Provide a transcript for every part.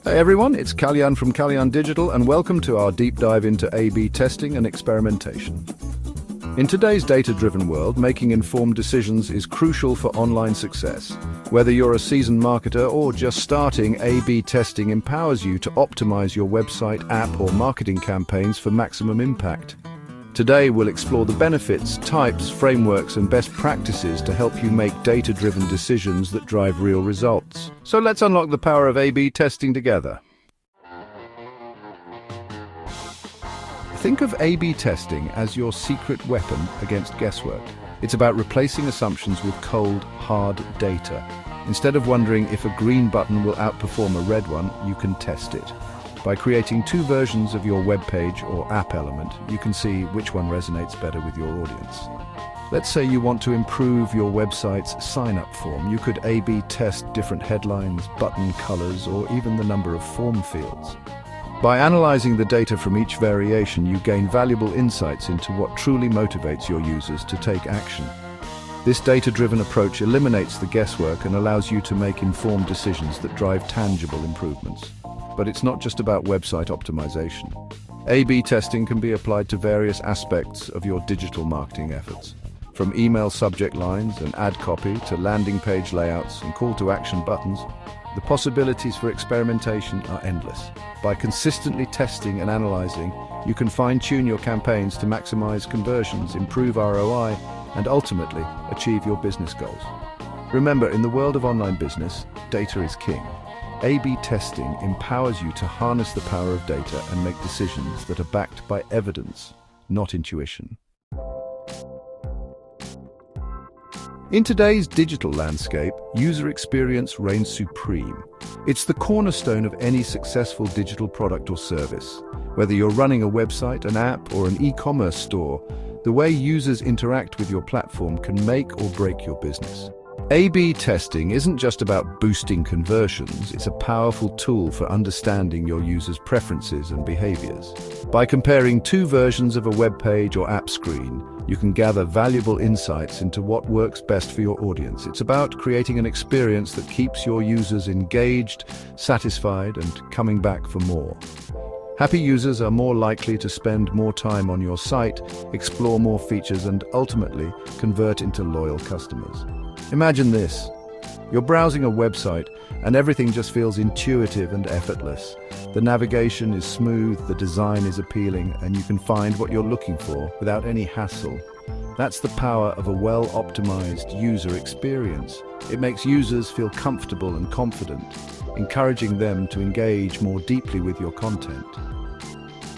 Hey everyone, it's Kalyan from Kalyan Digital and welcome to our deep dive into A/B testing and experimentation. In today's data-driven world, making informed decisions is crucial for online success. Whether you're a seasoned marketer or just starting, A/B testing empowers you to optimize your website, app, or marketing campaigns for maximum impact. Today, we'll explore the benefits, types, frameworks, and best practices to help you make data-driven decisions that drive real results. So let's unlock the power of A/B testing together. Think of A/B testing as your secret weapon against guesswork. It's about replacing assumptions with cold, hard data. Instead of wondering if a green button will outperform a red one, you can test it. By creating two versions of your web page or app element, you can see which one resonates better with your audience. Let's say you want to improve your website's sign-up form. You could A/B test different headlines, button colors, or even the number of form fields. By analyzing the data from each variation, you gain valuable insights into what truly motivates your users to take action. This data-driven approach eliminates the guesswork and allows you to make informed decisions that drive tangible improvements. But it's not just about website optimization. A/B testing can be applied to various aspects of your digital marketing efforts, from email subject lines and ad copy to landing page layouts and call-to-action buttons. The possibilities for experimentation are endless. By consistently testing and analyzing, you can fine-tune your campaigns to maximize conversions, improve ROI, and ultimately achieve your business goals. Remember, in the world of online business, data is king. A/B testing empowers you to harness the power of data and make decisions that are backed by evidence, not intuition. In today's digital landscape, user experience reigns supreme. It's the cornerstone of any successful digital product or service. Whether you're running a website, an app, or an e-commerce store, the way users interact with your platform can make or break your business. A/B testing isn't just about boosting conversions, it's a powerful tool for understanding your users' preferences and behaviors. By comparing two versions of a web page or app screen, you can gather valuable insights into what works best for your audience. It's about creating an experience that keeps your users engaged, satisfied, and coming back for more. Happy users are more likely to spend more time on your site, explore more features, and ultimately convert into loyal customers. Imagine this. You're browsing a website and everything just feels intuitive and effortless. The navigation is smooth, the design is appealing, and you can find what you're looking for without any hassle. That's the power of a well-optimized user experience. It makes users feel comfortable and confident, encouraging them to engage more deeply with your content.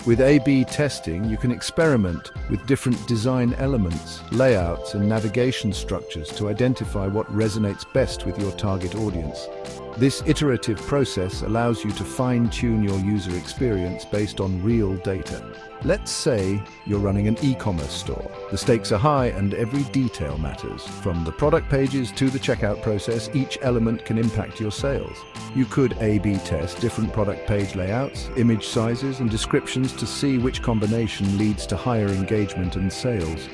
With A/B testing, you can experiment with different design elements, layouts, and navigation structures to identify what resonates best with your target audience. This iterative process allows you to fine-tune your user experience based on real data. Let's say you're running an e-commerce store. The stakes are high and every detail matters. From the product pages to the checkout process, each element can impact your sales. You could A/B test different product page layouts, image sizes, and descriptions to see which combination leads to higher engagement and sales.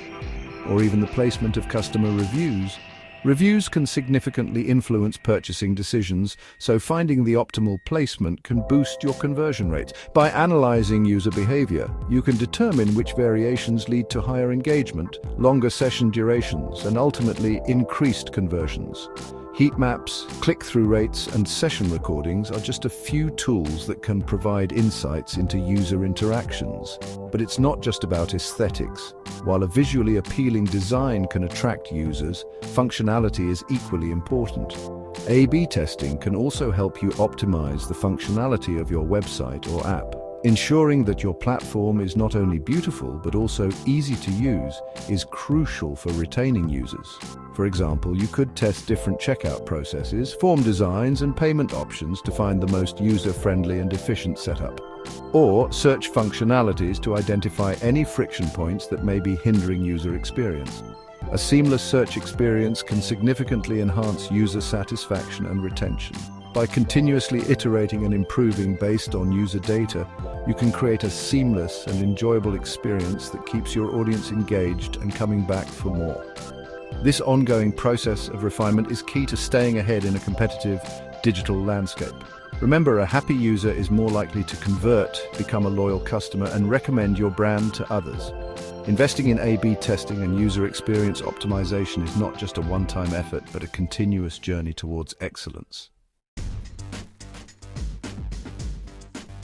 Or even the placement of customer reviews. Reviews can significantly influence purchasing decisions, so finding the optimal placement can boost your conversion rates. By analyzing user behavior, you can determine which variations lead to higher engagement, longer session durations, and ultimately increased conversions. Heat maps, click-through rates, and session recordings are just a few tools that can provide insights into user interactions. But it's not just about aesthetics. While a visually appealing design can attract users, functionality is equally important. A/B testing can also help you optimize the functionality of your website or app. Ensuring that your platform is not only beautiful but also easy to use is crucial for retaining users. For example, you could test different checkout processes, form designs, and payment options to find the most user-friendly and efficient setup. Or search functionalities to identify any friction points that may be hindering user experience. A seamless search experience can significantly enhance user satisfaction and retention. By continuously iterating and improving based on user data, you can create a seamless and enjoyable experience that keeps your audience engaged and coming back for more. This ongoing process of refinement is key to staying ahead in a competitive digital landscape. Remember, a happy user is more likely to convert, become a loyal customer, and recommend your brand to others. Investing in A/B testing and user experience optimization is not just a one-time effort, but a continuous journey towards excellence.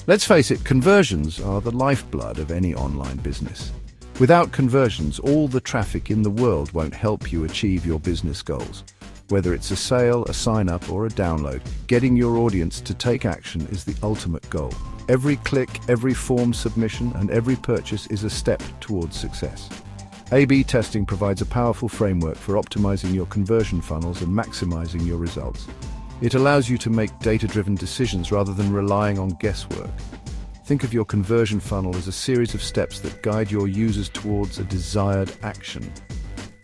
Let's face it, conversions are the lifeblood of any online business. Without conversions, all the traffic in the world won't help you achieve your business goals. Whether it's a sale, a sign-up, or a download, getting your audience to take action is the ultimate goal. Every click, every form submission, and every purchase is a step towards success. A/B testing provides a powerful framework for optimizing your conversion funnels and maximizing your results. It allows you to make data-driven decisions rather than relying on guesswork. Think of your conversion funnel as a series of steps that guide your users towards a desired action.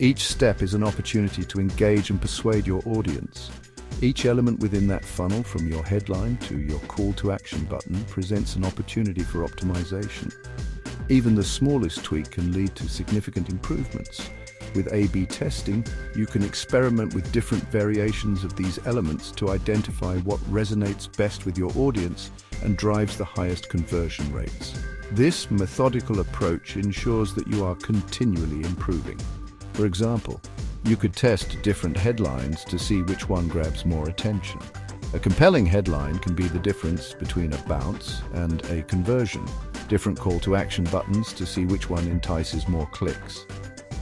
Each step is an opportunity to engage and persuade your audience. Each element within that funnel, from your headline to your call to action button, presents an opportunity for optimization. Even the smallest tweak can lead to significant improvements. With A/B testing, you can experiment with different variations of these elements to identify what resonates best with your audience and drives the highest conversion rates. This methodical approach ensures that you are continually improving. For example, you could test different headlines to see which one grabs more attention. A compelling headline can be the difference between a bounce and a conversion. Different call to action buttons to see which one entices more clicks.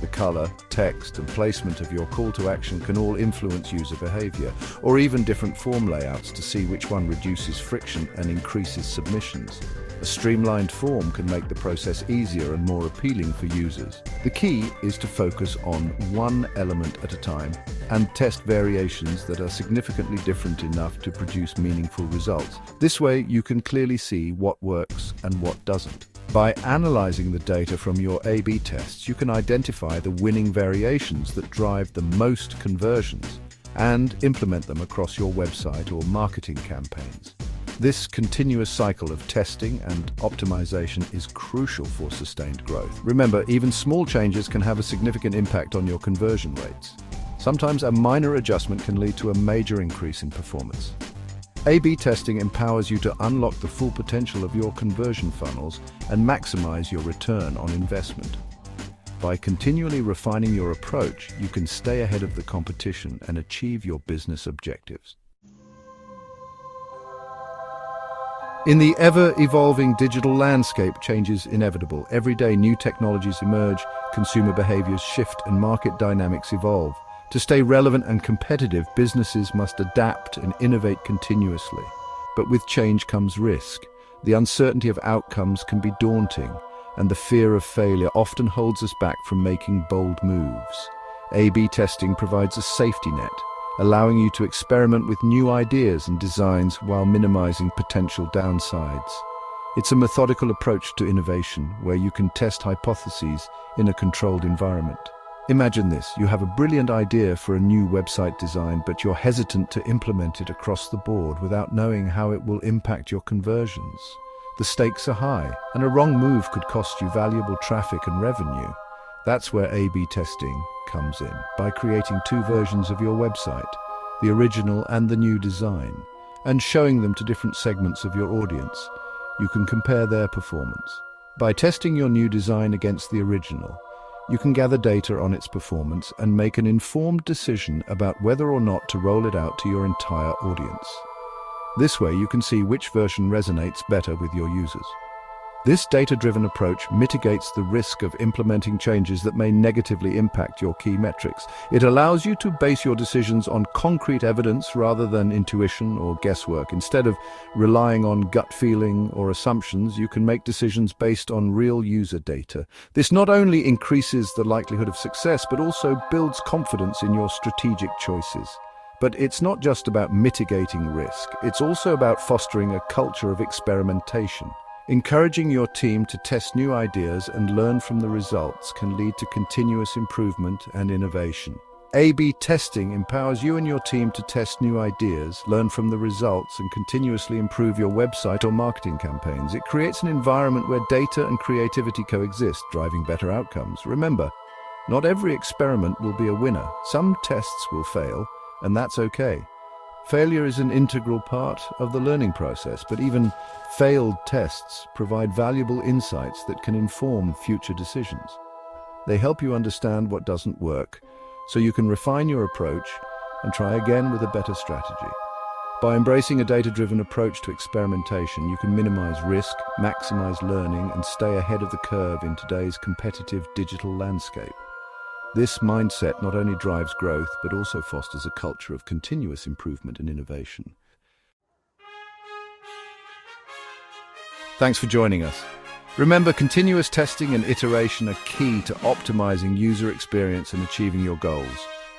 The color, text, and placement of your call to action can all influence user behavior, or even different form layouts to see which one reduces friction and increases submissions. A streamlined form can make the process easier and more appealing for users. The key is to focus on one element at a time and test variations that are significantly different enough to produce meaningful results. This way, you can clearly see what works and what doesn't. By analyzing the data from your A/B tests, you can identify the winning variations that drive the most conversions and implement them across your website or marketing campaigns. This continuous cycle of testing and optimization is crucial for sustained growth. Remember, even small changes can have a significant impact on your conversion rates. Sometimes a minor adjustment can lead to a major increase in performance. A/B testing empowers you to unlock the full potential of your conversion funnels and maximize your return on investment. By continually refining your approach, you can stay ahead of the competition and achieve your business objectives. In the ever-evolving digital landscape, change is inevitable. Every day, new technologies emerge, consumer behaviors shift, and market dynamics evolve. To stay relevant and competitive, businesses must adapt and innovate continuously. But with change comes risk. The uncertainty of outcomes can be daunting, and the fear of failure often holds us back from making bold moves. A/B testing provides a safety net, allowing you to experiment with new ideas and designs while minimizing potential downsides. It's a methodical approach to innovation where you can test hypotheses in a controlled environment. Imagine this: you have a brilliant idea for a new website design, but you're hesitant to implement it across the board without knowing how it will impact your conversions. The stakes are high, and a wrong move could cost you valuable traffic and revenue. That's where A/B testing comes in. By creating two versions of your website, the original and the new design, and showing them to different segments of your audience, you can compare their performance. By testing your new design against the original, you can gather data on its performance and make an informed decision about whether or not to roll it out to your entire audience. This way, you can see which version resonates better with your users. This data-driven approach mitigates the risk of implementing changes that may negatively impact your key metrics. It allows you to base your decisions on concrete evidence rather than intuition or guesswork. Instead of relying on gut feeling or assumptions, you can make decisions based on real user data. This not only increases the likelihood of success, but also builds confidence in your strategic choices. But it's not just about mitigating risk. It's also about fostering a culture of experimentation. Encouraging your team to test new ideas and learn from the results can lead to continuous improvement and innovation. A/B testing empowers you and your team to test new ideas, learn from the results, and continuously improve your website or marketing campaigns. It creates an environment where data and creativity coexist, driving better outcomes. Remember, Not every experiment will be a winner. Some tests will fail, and that's okay. Failure is an integral part of the learning process, but even failed tests provide valuable insights that can inform future decisions. They help you understand what doesn't work, so you can refine your approach and try again with a better strategy. By embracing a data-driven approach to experimentation, you can minimize risk, maximize learning, and stay ahead of the curve in today's competitive digital landscape. This mindset not only drives growth, but also fosters a culture of continuous improvement and innovation. Thanks for joining us. Remember, continuous testing and iteration are key to optimizing user experience and achieving your goals.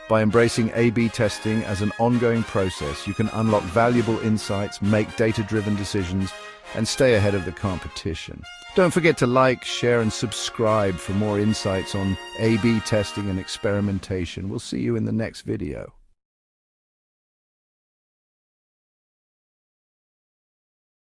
By embracing A/B testing as an ongoing process, you can unlock valuable insights, make data-driven decisions, and stay ahead of the competition. Don't forget to like, share, and subscribe for more insights on A/B testing and experimentation. We'll see you in the next video.